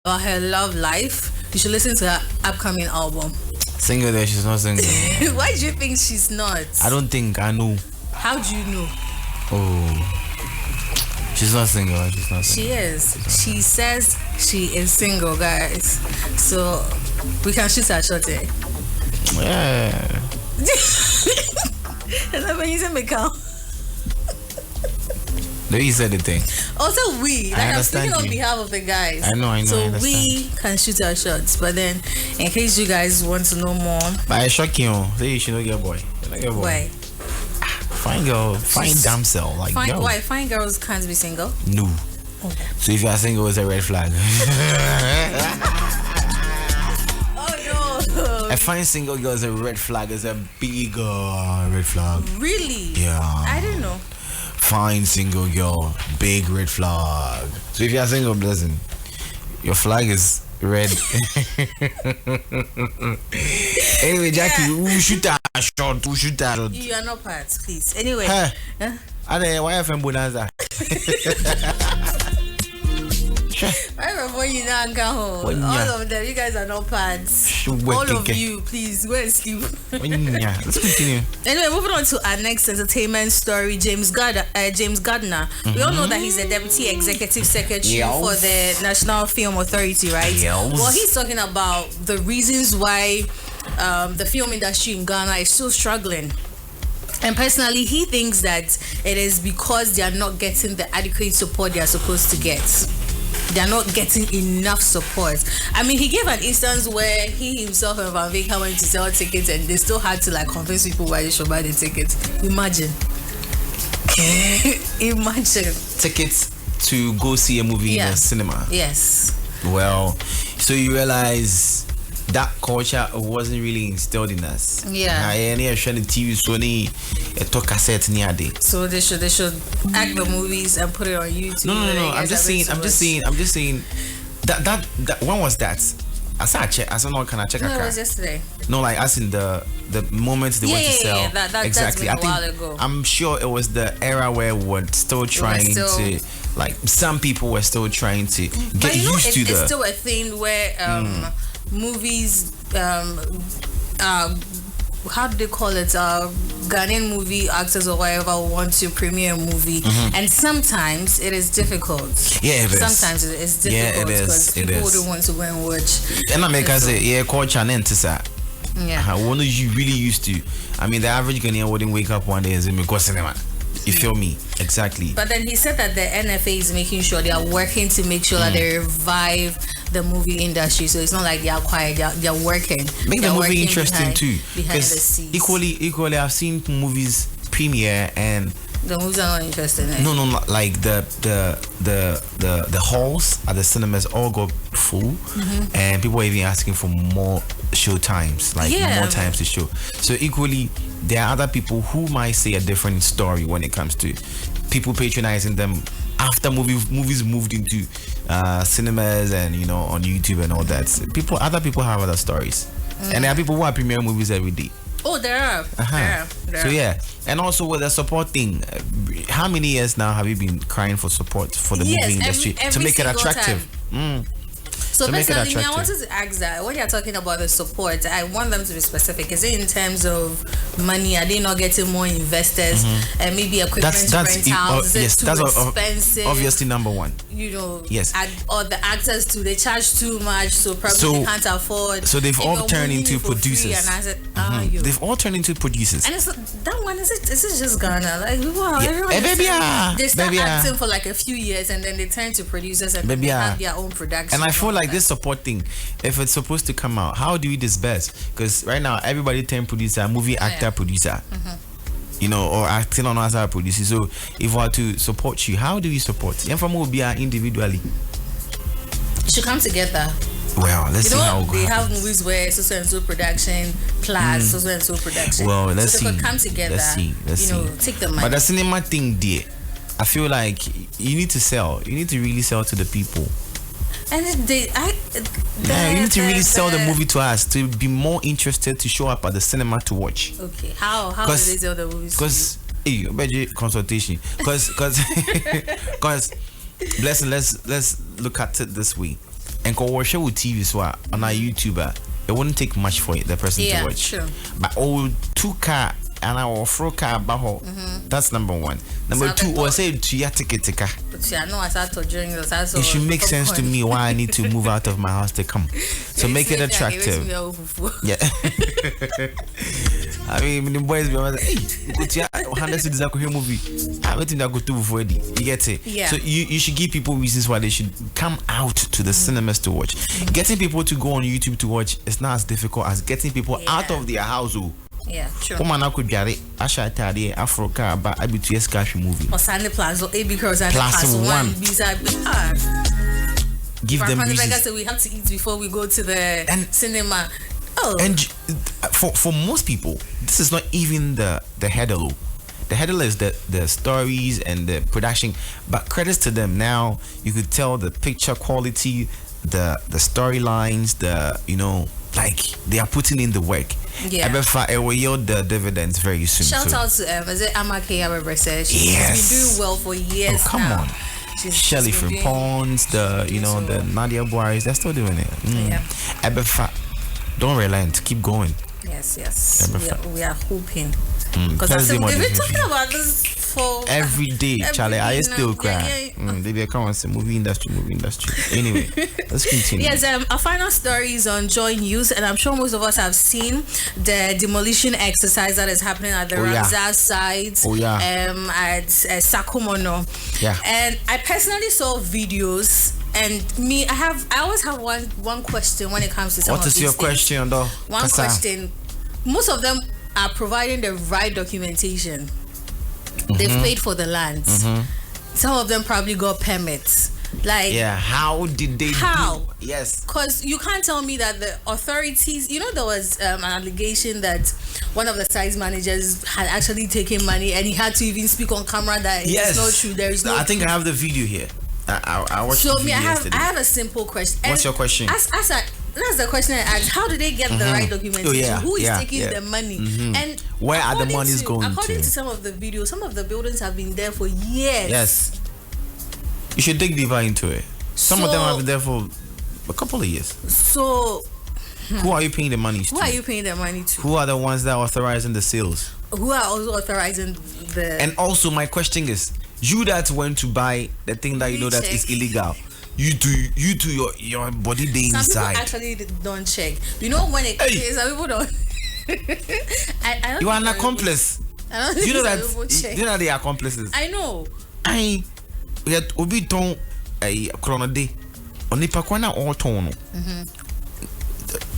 about her love life, you should listen to her upcoming album. Single there, she's not single. Why do you think she's not? I don't think I know. How do you know? Oh, she's not single. She's not single. She is. She says she is single, guys. So we can shoot her shot there. Yeah. And then when you say Mikal. No, you said the thing. Also, we. Like, I'm speaking on behalf of the guys. I know. So we can shoot our shots. But then, in case you guys want to know more. But I shock you. Say you should not get a boy. Why? Fine girl. Fine damsel. Like, why? Fine girls can't be single? No. Okay. So if you are single, it's a red flag. Oh, no. A fine single girl is a red flag. It's a big red flag. Really? Yeah. I didn't know. Fine single girl, big red flag. So if you are single, listen, your flag is red. Anyway, Jackie, who shoot that shot? Who shoot that shot? You are not part, please. Anyway. Huh? Why FM Bonanza? I remember you now and go home. All of them, you guys are not parts. All of you, please go and sleep. Let's continue. Anyway, moving on to our next entertainment story, James Gardiner. We all know that he's the Deputy Executive Secretary for the National Film Authority, right? Well, he's talking about the reasons why the film industry in Ghana is still struggling. And personally, he thinks that it is because they are not getting the adequate support they are supposed to get. They're not getting enough support. I mean, he gave an instance where he himself and Van Vika went to sell tickets and they still had to like convince people why they should buy the tickets. Imagine. Imagine. Tickets to go see a movie in the cinema. Yes. Well, so you realize that culture wasn't really instilled in us. Yeah. So they should act the movies and put it on YouTube. No. I'm just saying that when was that? I saw no, can I check? No, it was yesterday. No, like as in the moment they went to sell. Yeah, exactly. That's been a while ago. I'm sure it was the era where we're still trying to, like, some people were still trying to get used to it's still a thing where movies how do they call it, Ghanaian movie actors or whatever want to premiere a movie, and sometimes it is difficult. Yeah, it is. Sometimes it is difficult because people wouldn't want to go and watch. And I make us say, culture and that. Yeah. One of you really used to. I mean, the average Ghanaian wouldn't wake up one day and say, "Me go cinema." You feel me? Exactly. But then he said that the NFA is making sure they are working to make sure that they revive the movie industry. So it's not like they are quiet. They are working. Make the movie interesting too. Behind the scenes. Equally, I've seen movies premiere and the movies are not interesting. No, like the halls at the cinemas all go full, and people are even asking for more show times, like more times to show. So equally, there are other people who might say a different story when it comes to people patronizing them after movies moved into cinemas and on YouTube and all that. Other people have other stories, and there are people who are premiering movies every day. Oh, there are. So yeah, and also with the support thing, how many years now have you been crying for support for the movie industry to make it attractive? So personally, I wanted to ask that when you're talking about the support, I want them to be specific. Is it in terms of money? Are they not getting more investors and maybe equipment rentals? Is it too expensive? Obviously, number one. Yes. Or the actors too, they charge too much, so probably they can't afford. So they've all turned into producers. And I said, they've all turned into producers. And it's that one. Is it just Ghana? Like everyone, they start acting for like a few years and then they turn to producers and they have their own production. And I feel like this support thing, if it's supposed to come out, how do we disperse? Because right now everybody turn producer, movie actor, producer, or acting on as a producer. So if we are to support you, how do we support? And from will be individually. It should come together. Well, let's see how they have movies where so and so production plus so and so production. Well, let's see. They could come together. Let's see. Take the money. But the cinema thing, there, I feel like you need to sell. You need to really sell to the people. And you need to really sell the movie to us to be more interested to show up at the cinema to watch. Okay, how do they sell the movies? Because consultation. Because blessing. Let's look at it this way. and go watch with TV so on a YouTuber, it wouldn't take much for the person to watch. True. But two car and our fro car baho. That's number one. Number two, or say to your ticket. It should make sense to me why I need to move out of my house to come. So make it attractive. Yeah. I mean, the boys be like, hey, go to 100 cities movie. I don't think that go to before. You get it? Yeah. So you should give people reasons why they should come out to the cinemas to watch. Getting people to go on YouTube to watch is not as difficult as getting people out of their house. Yeah, true. Woman, I could get it. I shot Africa, but I be to a movie. Or Sunday Plaza, because plus one. Give them reasons. So we have to eat before we go to the cinema. Oh. And for most people, this is not even the header. The header is the stories and the production. But credits to them. Now you could tell the picture quality, the storylines, like they are putting in the work. Yeah. It will yield the dividends very soon. Shout out to is it Amake Abebrese? She's been doing well for years. Oh, come on. Shelly from Pons, the Nadia Boys, they're still doing it. Yeah. Ebefa, don't relent, keep going. Yes. We are hoping. Because we've been talking about this for every day, Charlie. I still cry. They come and say movie industry. Anyway, let's continue. Yes, our final story is on Joy News, and I'm sure most of us have seen the demolition exercise that is happening at the Ramsar site. At Sakumono. Yeah. And I personally saw videos. And I always have one question when it comes to some of these things. What is your question, though? One question. Most of them are providing the right documentation. They've paid for the land. Some of them probably got permits. How did they do? Yes. Because you can't tell me that the authorities, there was an allegation that one of the site managers had actually taken money and he had to even speak on camera that it's not true. There is no I think I have the video here. I watched the video yesterday. I have a simple question. What's your question? That's the question I asked. How do they get the right documentation? Who is taking the money? And where are the monies going to? According to some of the videos, some of the buildings have been there for years. Yes. You should dig deeper into it. Some of them have been there for a couple of years. So who are you paying the money to? Who are you paying the money to? Who are the ones that are authorizing the sales? Who are also authorizing the... And also my question is, you that went to buy the thing that you know that is illegal, you do your body day inside. Some people actually don't check. When it some people don't. I you are an accomplice. I don't you know that you know they are accomplices. I know. Yet obi ton chrono day onipa kwana all ton.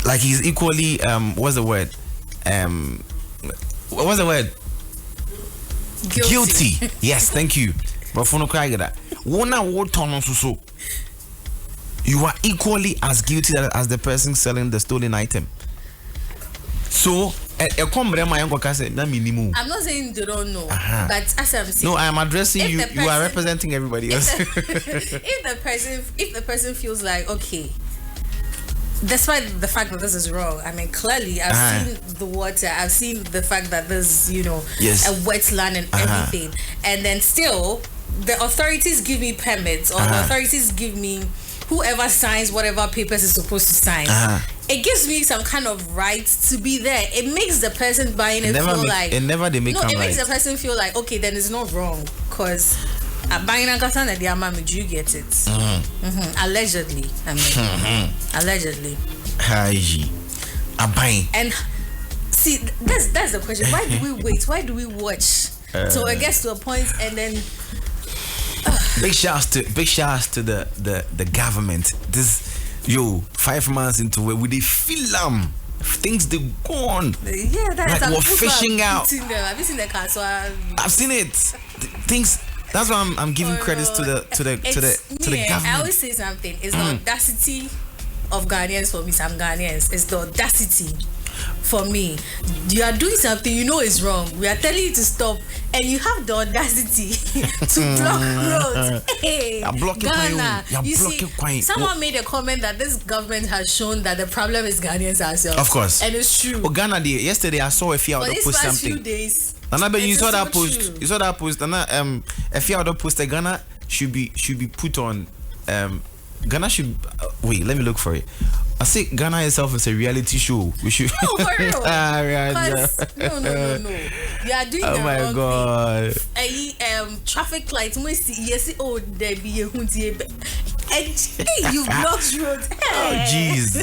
Like he's equally what's the word? What's the word? Guilty. Yes, thank you. But for no cry that. So you are equally as guilty as the person selling the stolen item. So I'm not saying they don't know, but as I'm saying, no, I am addressing you. You are representing everybody else. If the person feels like, okay, despite the fact that this is wrong, I mean, clearly I've seen the water, I've seen the fact that there's a wetland and everything, and then still the authorities give me permits, or the authorities give me whoever signs whatever papers is supposed to sign. It gives me some kind of right to be there. It makes the person buying it feel like it makes the person feel like, okay, then it's not wrong, because buying a car and their mommy, do you get it? Allegedly, allegedly. And see, that's the question. Why do we wait? Why do we watch? So it gets to a point, and then big shouts to the government. This 5 months into it, with the film things they go on. Yeah, that's like we're fishing out. Have you seen the car? So I've seen it. Things. That's why I'm giving credits to the government. I always say something. It's the audacity of Ghanaians for me. Some Ghanaians. It's the audacity for me. You are doing something you know is wrong. We are telling you to stop, and you have the audacity to block roads. Hey, Ghana. You see, someone made a comment that this government has shown that the problem is Ghanaians ourselves. Of course, and it's true. Well, Ghana, yesterday I saw a few out post something. Few days, you saw that post. True. You saw that post. And a few other post. Ghana should be put on Ghana should wait. Let me look for it. I say Ghana itself is a reality show. We should. No, for real. No. No. You are doing Oh the my wrong God. thing. Traffic lights. Yes. Oh, there be a hunty. And hey, you blocked roads. Oh jeez,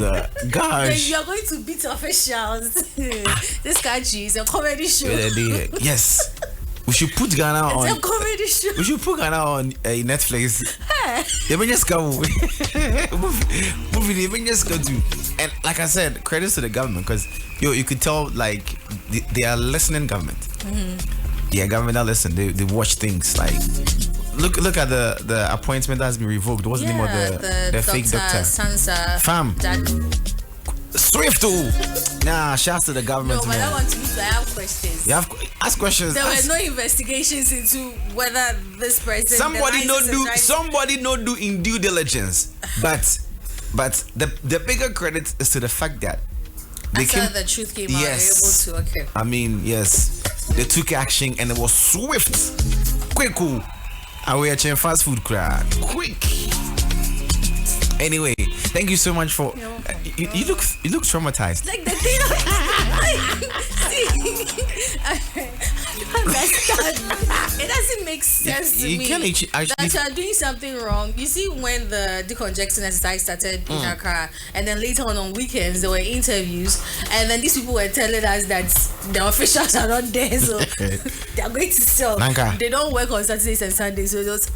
gosh. Then you are going to beat officials. This country is a comedy show. Yes. We should put Ghana on. It's a comedy show. We should put Ghana on Netflix. They may just come. Movie. They may just go to. And like I said, credits to the government because you could tell like they are listening government. Yeah, government are listening. They watch things like. Look at the appointment that has been revoked. What's the name of the fake doctor? Sansa. Fam. Swift. Nah, shouts to the government. No, but I want to have questions. You have ask questions. There were no investigations into whether this person. Somebody no do in due diligence. But the bigger credit is to the fact that they the truth came out. Yes. Able to I mean, yes, they took action and it was swift, quick. And we are checking fast food crowd. Quick. Anyway, thank you so much for. You look traumatized. Like the thing. It doesn't make sense to me. That you are doing something wrong. You see, when the decongestion exercise started in Accra, and then later on weekends there were interviews, and then these people were telling us that the officials are not there, so they are going to sell. They don't work on Saturdays and Sundays, so it was.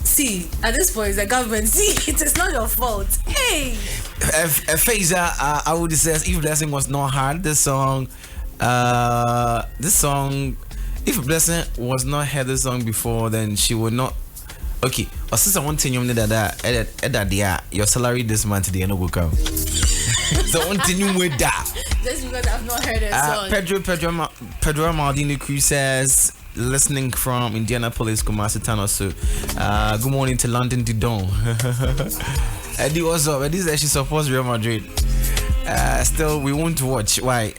See, at this point, the government. See, it is not your fault. Hey, Phaser, I would say, if Blessing was not hard, this song, if Blessing was not heard this song before, then she would not. Okay, or since I want to tell you that your salary this month, the end will come. So I want to know with that. Just because I've not heard a song. Pedro Maldini Cruz says. Listening from Indianapolis, Kumasi Town also. Good morning to London to Dawn. Eddie, what's up? Eddie says she supports Real Madrid. Still, we won't watch. Why?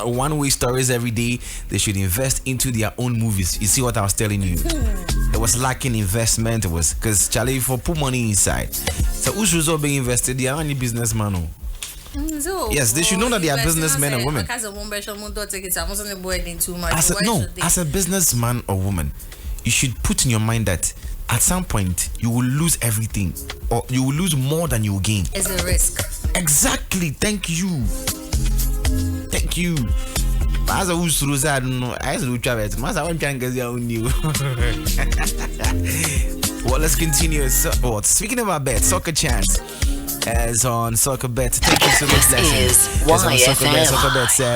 One-way stories every day. They should invest into their own movies. You see what I was telling you? It was lacking investment. It was because Charlie for put money inside. So who should also be invested? They are only businessmen. So, yes, they should know that they are businessmen and women. As a businessman or woman, you should put in your mind that at some point you will lose everything, or you will lose more than you will gain. It's a risk. Exactly. Thank you. As a who's through that, I don't know. I will travel. Well, let's continue. Speaking about bets, Soccer Chance as on Soccer Bet. Thank you so much. This is YFM. Soccer Bet says.